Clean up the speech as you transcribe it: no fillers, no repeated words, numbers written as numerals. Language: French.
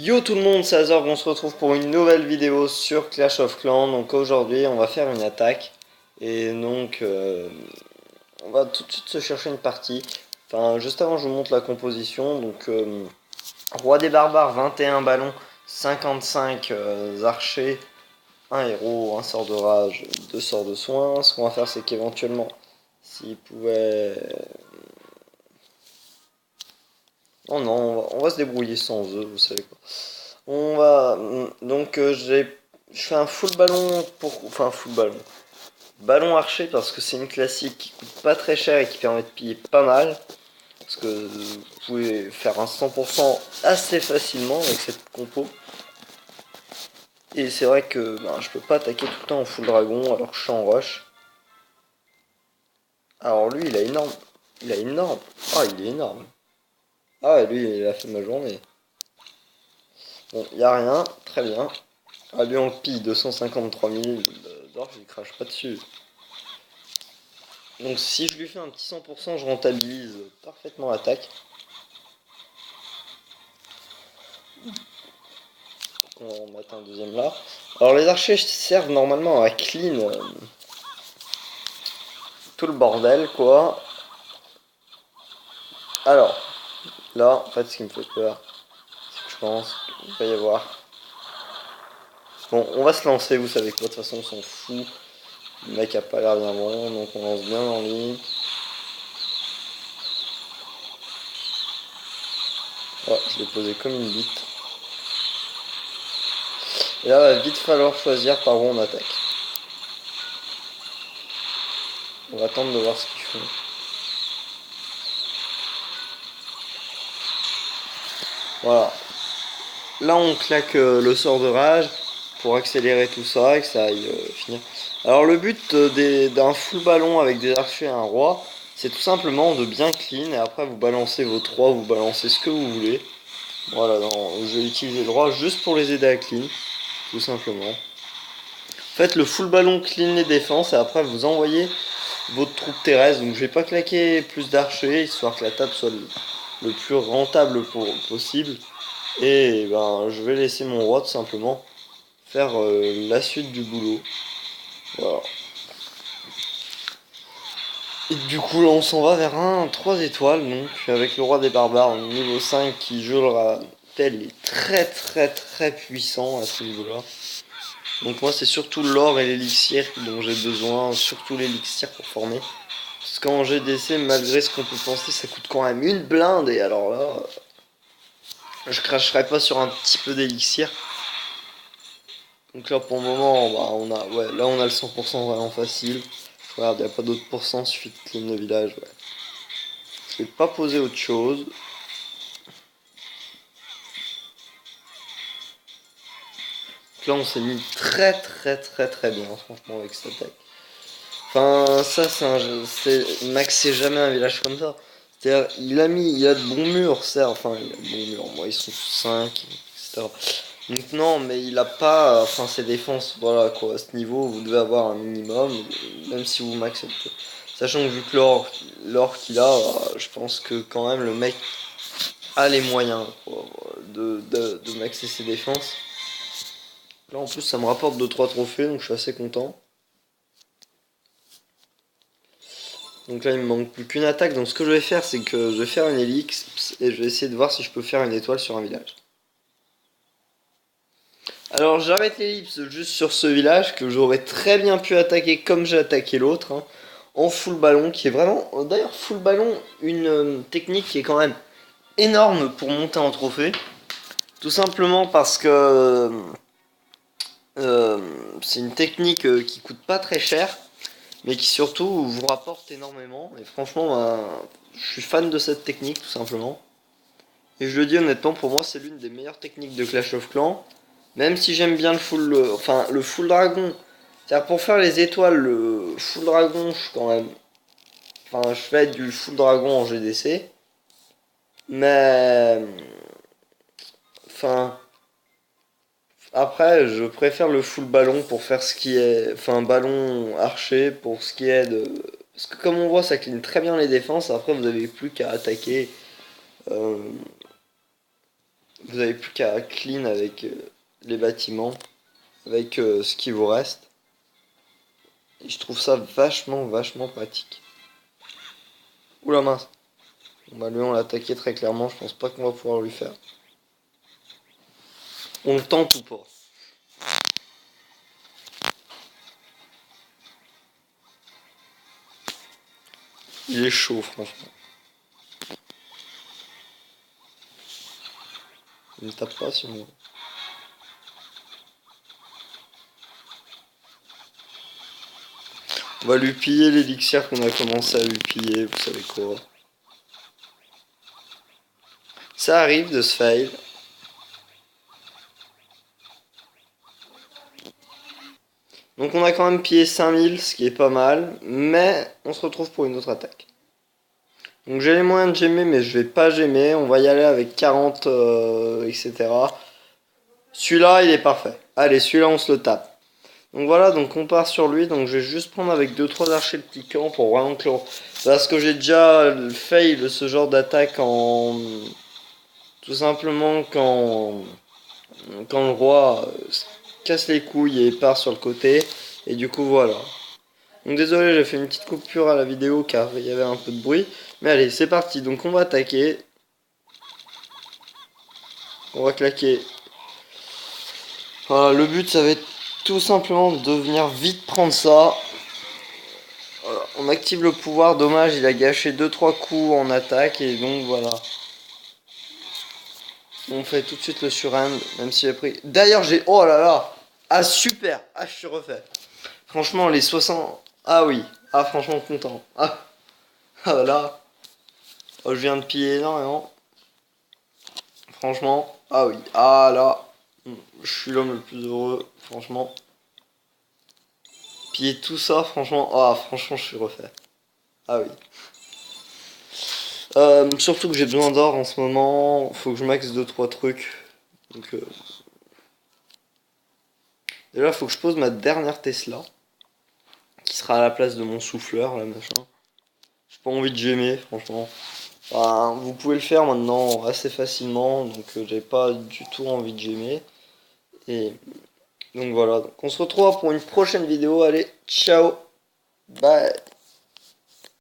Yo tout le monde, c'est Azor, on se retrouve pour une nouvelle vidéo sur Clash of Clans. Donc aujourd'hui on va faire une attaque. Et donc on va tout de suite se chercher une partie. Enfin juste avant je vous montre la composition. Donc Roi des barbares, 21 ballons, 55 archers, un héros, un sort de rage, deux sorts de soin. Ce qu'on va faire c'est qu'éventuellement s'il pouvait... Oh non, on va se débrouiller sans eux, vous savez quoi. On va donc je fais un full ballon pour enfin full ballon. Ballon archer parce que c'est une classique qui coûte pas très cher et qui permet de piller pas mal parce que vous pouvez faire un 100% assez facilement avec cette compo. Et c'est vrai que je peux pas attaquer tout le temps en full dragon alors que je suis en rush. Alors lui il a énorme. Il a énorme. Ah il est énorme. Ah ouais, lui il a fait ma journée. Bon, y a rien, très bien. Ah lui on pille 253 000 d'or, je crache pas dessus. Donc si je lui fais un petit 100%, je rentabilise parfaitement l'attaque. On va en mettre un deuxième là. Alors les archers servent normalement à clean tout le bordel quoi. Alors, là, en fait ce qui me fait peur, c'est que je pense qu'il va y avoir... Bon, on va se lancer, vous savez quoi, de toute façon on s'en fout. Le mec a pas l'air bien bon, donc on lance bien en ligne. Ouais, je l'ai posé comme une bite. Et là, il va vite falloir choisir par où on attaque. On va attendre de voir ce qu'ils font. Voilà. Là, on claque le sort de rage pour accélérer tout ça et que ça aille finir. Alors, le but d'un full ballon avec des archers et un roi, c'est tout simplement de bien clean et après vous balancez vos 3, vous balancez ce que vous voulez. Voilà, non, je vais utiliser le roi juste pour les aider à clean, tout simplement. Faites le full ballon clean les défenses et après vous envoyez votre troupe terrestre. Donc je vais pas claquer plus d'archers histoire que la table soit le plus rentable possible. Et ben je vais laisser mon roi tout simplement faire la suite du boulot. Voilà. Et du coup là on s'en va vers un 3 étoiles donc avec le roi des barbares niveau 5 qui je le rappelle est très puissant à ce niveau là. Donc moi c'est surtout l'or et l'élixir dont j'ai besoin, surtout l'élixir pour former. Parce qu'en GDC malgré ce qu'on peut penser ça coûte quand même une blinde et alors là je cracherai pas sur un petit peu d'élixir. Donc là pour le moment là on a le 100% vraiment facile. Regarde, il n'y a pas d'autres pourcents, suffit de clean le village. Ouais. Je vais pas poser autre chose. Donc là on s'est mis très bien franchement avec cette attaque. Enfin ça c'est Max c'est jamais un village comme ça. C'est-à-dire il a de bons murs certes, enfin il a de bons murs, moi ils sont tous 5, etc. Donc non mais il a pas, enfin ses défenses, voilà quoi, à ce niveau vous devez avoir un minimum, même si vous maxez le peu. Sachant que vu que l'or qu'il a, je pense que quand même le mec a les moyens quoi, de maxer ses défenses. Là en plus ça me rapporte 2-3 trophées donc je suis assez content. Donc là il me manque plus qu'une attaque donc ce que je vais faire c'est que je vais faire une élix et je vais essayer de voir si je peux faire une étoile sur un village. Alors j'arrête l'ellipse juste sur ce village que j'aurais très bien pu attaquer comme j'ai attaqué l'autre, hein, en full ballon qui est vraiment... D'ailleurs full ballon, une technique qui est quand même énorme pour monter en trophée. Tout simplement parce que c'est une technique qui coûte pas très cher mais qui surtout vous rapporte énormément. Et franchement je suis fan de cette technique tout simplement. Et je le dis honnêtement, pour moi c'est l'une des meilleures techniques de Clash of Clans. Même si j'aime bien le full dragon. C'est-à-dire pour faire les étoiles, le full dragon, je suis quand même... Enfin, je fais du full dragon en GDC. Mais... Enfin... Après, je préfère le full ballon pour faire ce qui est... Enfin, ballon archer pour ce qui est de... Parce que comme on voit, ça clean très bien les défenses. Après, vous avez plus qu'à attaquer. Euh, Vous avez plus qu'à clean avec les bâtiments, avec ce qui vous reste. Et je trouve ça vachement pratique. Oula mince. Bon bah lui on l'a attaqué très clairement, je pense pas qu'on va pouvoir lui faire. On le tente ou pas? Il est chaud franchement. Il ne tape pas si on... On va lui piller l'élixir qu'on a commencé à lui piller, vous savez quoi. Ça arrive de se fail. Donc on a quand même pillé 5000, ce qui est pas mal, mais on se retrouve pour une autre attaque. Donc j'ai les moyens de gemmer, mais je vais pas gemmer, on va y aller avec 40, etc. Celui-là, il est parfait. Allez, celui-là, on se le tape. Donc voilà, donc on part sur lui, donc je vais juste prendre avec 2-3 archers de piquant pour vraiment que parce que j'ai déjà fail ce genre d'attaque en... Tout simplement quand le roi casse les couilles et part sur le côté. Et du coup voilà. Donc désolé, j'ai fait une petite coupure à la vidéo car il y avait un peu de bruit. Mais allez, c'est parti. Donc on va attaquer. On va claquer. Voilà, le but ça va être tout simplement de venir vite prendre ça. Voilà, on active le pouvoir. Dommage, il a gâché 2-3 coups en attaque. Et donc voilà. On fait tout de suite le surhand, même si j'ai pris... D'ailleurs, j'ai... Oh là là. Ah, super. Ah, je suis refait. Franchement, les 60... Ah oui. Ah, franchement, content. Ah, ah là. Oh, je viens de piller énormément. Franchement. Ah oui. Ah là. Je suis l'homme le plus heureux. Franchement. Piller tout ça, franchement. Ah, franchement, je suis refait. Ah oui. Surtout que j'ai besoin d'or en ce moment. Faut que je maxe 2-3 trucs. Donc, déjà, faut que je pose ma dernière Tesla. Qui sera à la place de mon souffleur, là, machin. J'ai pas envie de gemmer, franchement. Enfin, vous pouvez le faire maintenant assez facilement, donc j'ai pas du tout envie de gemmer. Et donc voilà, donc on se retrouve pour une prochaine vidéo. Allez, ciao, bye.